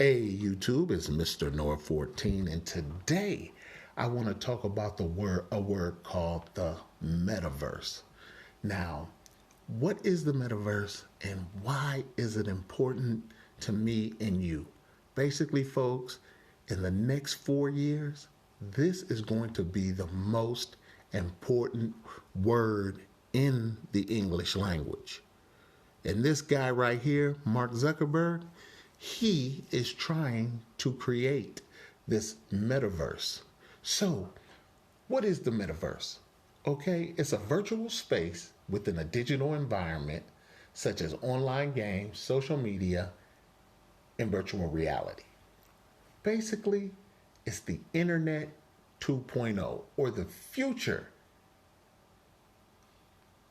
Hey YouTube, it's Mr. Noah 14, and today I want to talk about a word called the metaverse. Now, what is the metaverse and why is it important to me and you? Basically, folks, in the next 4 years, this is going to be the most important word in the English language. And this guy right here, Mark Zuckerberg, he is trying to create this metaverse. So, what is the metaverse? Okay, it's a virtual space within a digital environment, such as online games, social media, and virtual reality. Basically, it's the Internet 2.0, or the future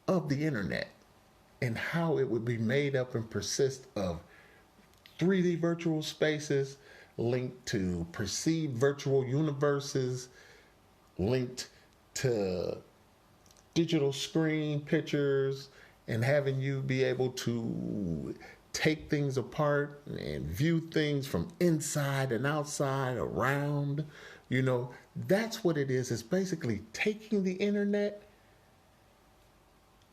of the Internet, and how it would be made up and persist of 3D virtual spaces linked to perceived virtual universes, linked to digital screen pictures, and having you be able to take things apart and view things from inside and outside, around. That's what it is. It's basically taking the internet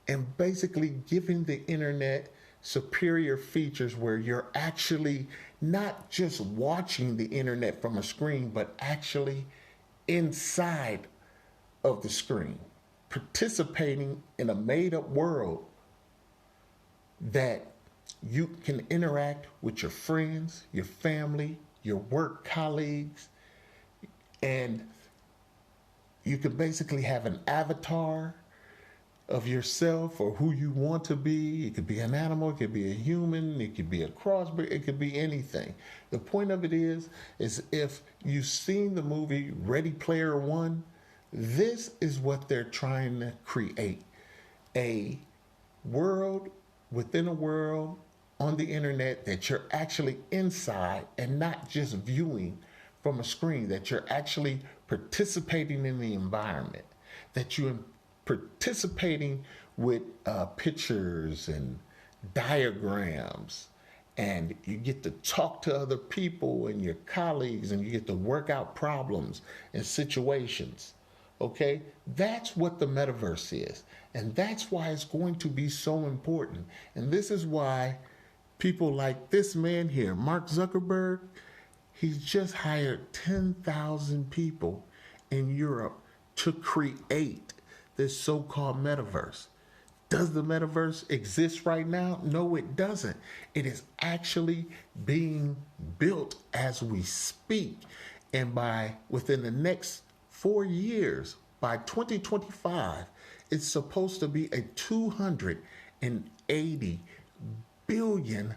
and basically giving the internet superior features where you're actually not just watching the internet from a screen, but actually inside of the screen, participating in a made-up world that you can interact with your friends, your family, your work colleagues, and you can basically have an avatar of yourself or who you want to be. It could be an animal, it could be a human, it could be a crossbreed, it could be anything. The point of it is if you've seen the movie Ready Player One, this is what they're trying to create. A world within a world on the internet that you're actually inside and not just viewing from a screen, that you're actually participating in the environment, that you're participating with pictures and diagrams, and you get to talk to other people and your colleagues, and you get to work out problems and situations. Okay, that's what the metaverse is, and that's why it's going to be so important. And this is why people like this man here, Mark Zuckerberg, he's just hired 10,000 people in Europe to create this so-called metaverse. Does the metaverse exist right now? No, it doesn't. It is actually being built as we speak. And within the next 4 years, by 2025, it's supposed to be a $280 billion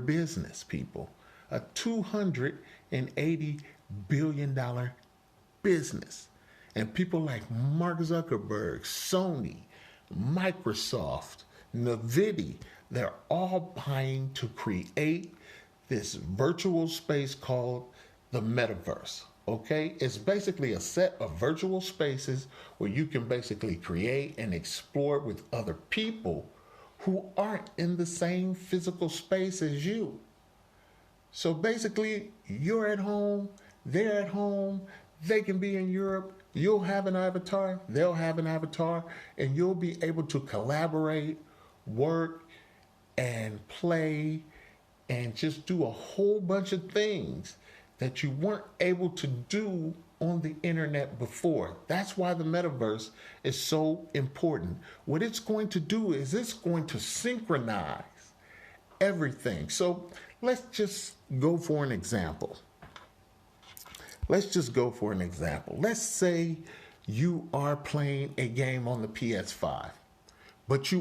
business, people. A $280 billion business. And people like Mark Zuckerberg, Sony, Microsoft, Nvidia, they're all buying to create this virtual space called the metaverse. Okay? It's basically a set of virtual spaces where you can basically create and explore with other people who aren't in the same physical space as you. So basically, you're at home, they're at home, they can be in Europe. You'll have an avatar, they'll have an avatar, and you'll be able to collaborate, work, and play, and just do a whole bunch of things that you weren't able to do on the internet before. That's why the metaverse is so important. What it's going to do is it's going to synchronize everything. So let's just go for an example. Let's say you are playing a game on the PS5, but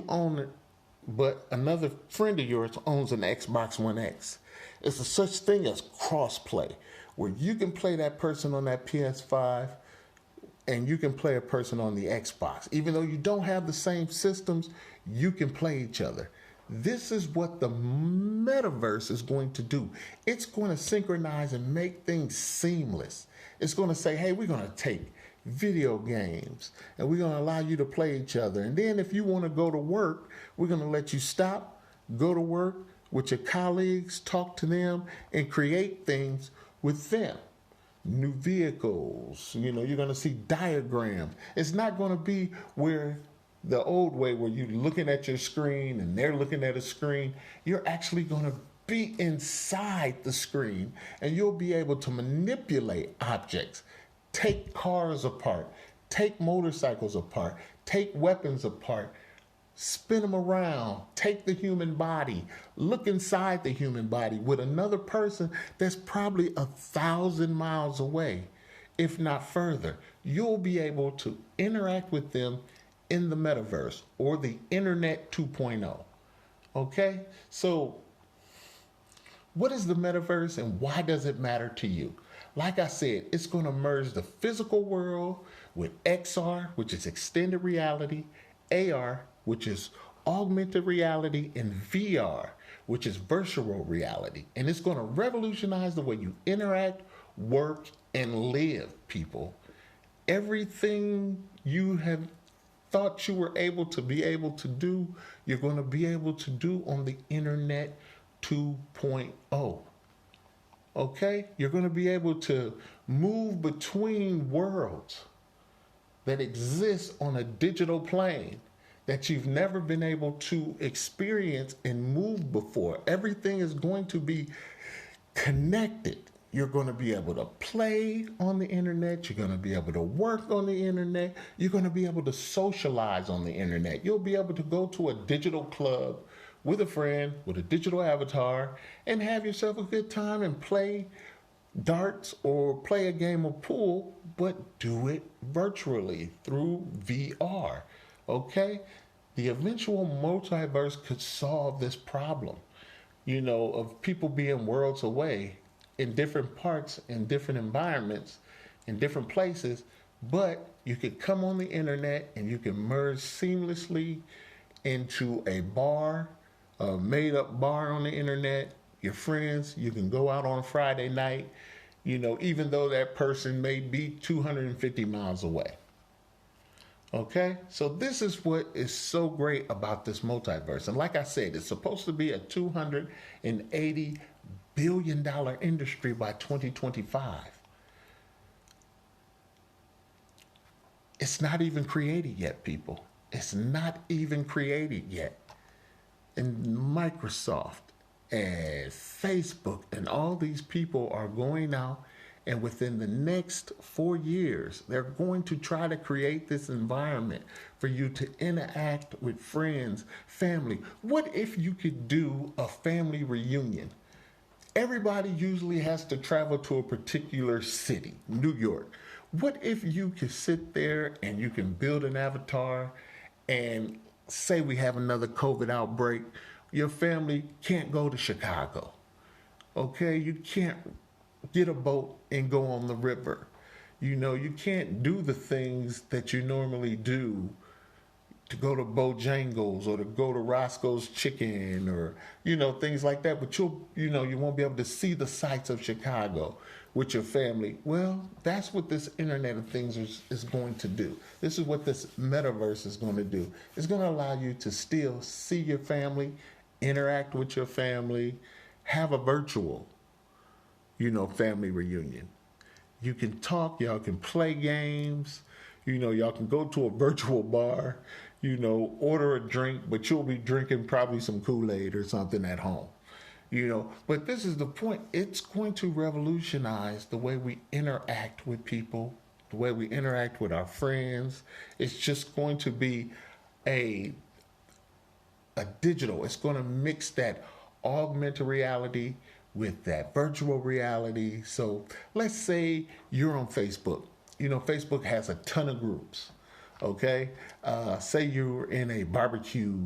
but another friend of yours owns an Xbox One X. It's a such thing as cross-play, where you can play that person on that PS5 and you can play a person on the Xbox. Even though you don't have the same systems, you can play each other. This is what the metaverse is going to do. It's going to synchronize and make things seamless. It's going to say, hey, we're going to take video games and we're going to allow you to play each other. And then if you want to go to work, we're going to let you stop, go to work, with your colleagues, talk to them, and create things with them. New vehicles, you're going to see diagrams. It's not going to be where the old way where you're looking at your screen and they're looking at a screen. You're actually going to be inside the screen and you'll be able to manipulate objects, take cars apart, take motorcycles apart, take weapons apart, spin them around, take the human body, look inside the human body with another person that's probably 1,000 miles away, if not further. You'll be able to interact with them in the metaverse or the internet 2.0. Okay? So, what is the metaverse and why does it matter to you? Like I said, it's going to merge the physical world with XR, which is extended reality, AR, which is augmented reality, and VR, which is virtual reality. And it's going to revolutionize the way you interact, work, and live, people. Everything you have thought you were able to do, you're going to be able to do on the internet 2.0. Okay? You're going to be able to move between worlds that exist on a digital plane that you've never been able to experience and move before. Everything is going to be connected. You're going to be able to play on the internet. You're going to be able to work on the internet. You're going to be able to socialize on the internet. You'll be able to go to a digital club with a friend, with a digital avatar, and have yourself a good time and play darts or play a game of pool, but do it virtually through VR. Okay? The eventual multiverse could solve this problem, of people being worlds away in different parts, in different environments, in different places, but you could come on the internet and you can merge seamlessly into a bar, a made-up bar on the internet, your friends. You can go out on a Friday night, even though that person may be 250 miles away. Okay, so this is what is so great about this multiverse. And like I said, it's supposed to be a $280 billion industry by 2025. It's not even created yet, people. It's not even created yet. And Microsoft and Facebook and all these people are going out, and within the next 4 years, they're going to try to create this environment for you to interact with friends, family. What if you could do a family reunion? Everybody usually has to travel to a particular city, New York. What if you could sit there and you can build an avatar and say we have another COVID outbreak, your family can't go to Chicago. Okay, you can't get a boat and go on the river. You can't do the things that you normally do to go to Bojangles or to go to Roscoe's Chicken or, things like that. But you won't be able to see the sights of Chicago with your family. Well, that's what this Internet of Things is going to do. This is what this metaverse is going to do. It's going to allow you to still see your family, interact with your family, have a virtual, family reunion. You can talk, y'all can play games, y'all can go to a virtual bar, order a drink, but you'll be drinking probably some Kool-Aid or something at home. But this is the point. It's going to revolutionize the way we interact with people, the way we interact with our friends. It's just going to be a digital. It's going to mix that augmented reality with that virtual reality. So let's say you're on Facebook. Facebook has a ton of groups. Okay? Say you're in a barbecue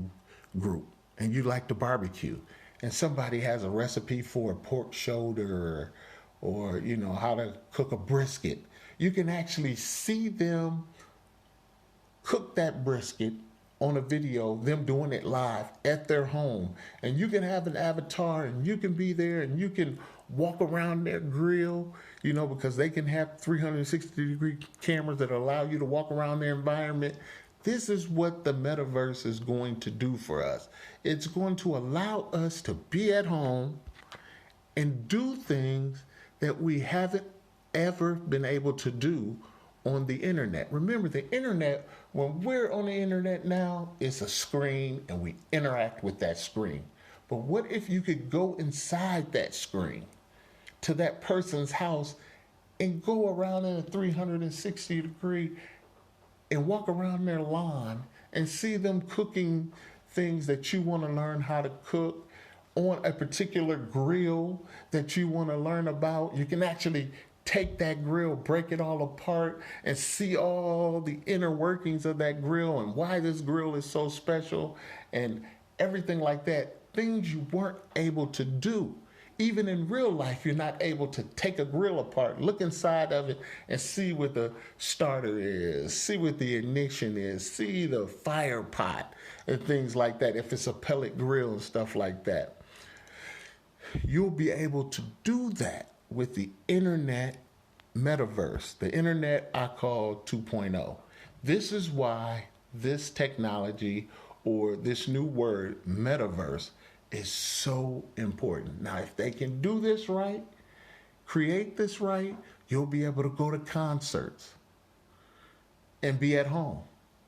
group and you like to barbecue, and somebody has a recipe for a pork shoulder or how to cook a brisket. You can actually see them cook that brisket on a video, them doing it live at their home. And you can have an avatar and you can be there and you can walk around their grill, because they can have 360-degree cameras that allow you to walk around their environment, This is what the metaverse is going to do for us. It's going to allow us to be at home and do things that we haven't ever been able to do on the internet. Remember, the internet, when we're on the internet now, it's a screen and we interact with that screen. But what if you could go inside that screen to that person's house and go around in a 360 degree and walk around their lawn and see them cooking things that you want to learn how to cook on a particular grill that you want to learn about? You can actually take that grill, break it all apart, and see all the inner workings of that grill and why this grill is so special and everything like that. Things you weren't able to do. Even in real life, you're not able to take a grill apart, look inside of it, and see what the starter is, see what the ignition is, see the fire pot, and things like that, if it's a pellet grill and stuff like that. You'll be able to do that with the internet metaverse, the internet I call 2.0. This is why this technology, or this new word, metaverse, is so important. Now, if they can do this right, create this right, you'll be able to go to concerts and be at home.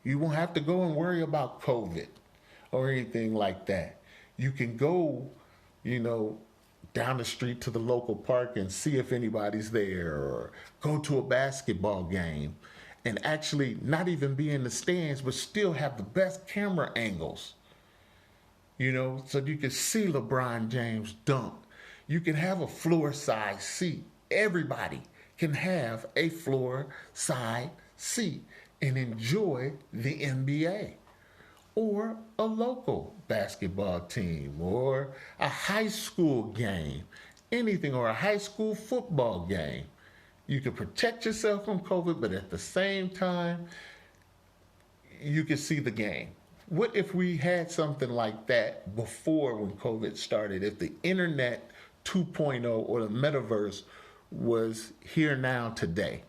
You won't have to go and worry about COVID or anything like that. You can go, down the street to the local park and see if anybody's there, or go to a basketball game and actually not even be in the stands, but still have the best camera angles. So you can see LeBron James dunk. You can have a floor side seat. Everybody can have a floor side seat and enjoy the NBA or a local basketball team or a high school game, anything, or a high school football game. You can protect yourself from COVID, but at the same time, you can see the game. What if we had something like that before, when COVID started? If the internet 2.0 or the metaverse was here now today,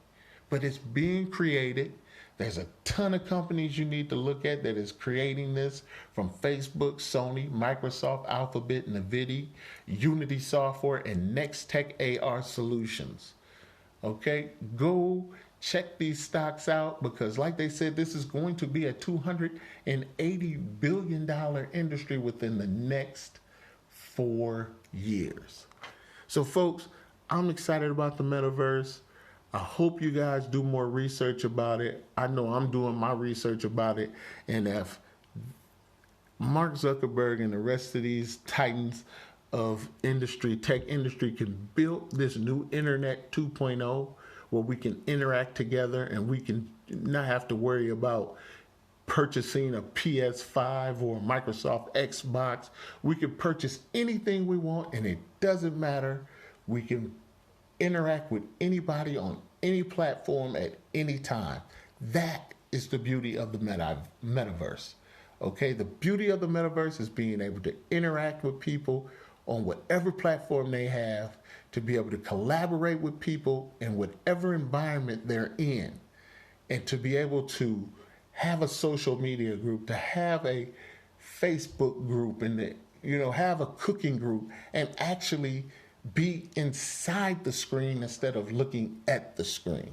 but it's being created. There's a ton of companies you need to look at that is creating this, from Facebook, Sony, Microsoft, Alphabet, NVIDIA, Unity Software, and Next Tech AR Solutions. Okay, go check these stocks out, because like they said, this is going to be a $280 billion industry within the next 4 years. So folks, I'm excited about the metaverse. I hope you guys do more research about it. I know I'm doing my research about it. And if Mark Zuckerberg and the rest of these titans of industry, tech industry, can build this new internet 2.0 where we can interact together and we can not have to worry about purchasing a PS5 or Microsoft Xbox. We can purchase anything we want and it doesn't matter. We can interact with anybody on any platform at any time. That is the beauty of the metaverse. Okay, the beauty of the metaverse is being able to interact with people on whatever platform they have, to be able to collaborate with people in whatever environment they're in, and to be able to have a social media group, to have a Facebook group, and have a cooking group, and actually be inside the screen instead of looking at the screen.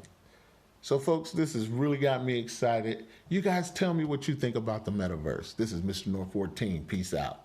So folks, this has really got me excited. You guys tell me what you think about the metaverse. This is Mr. North 14. Peace out.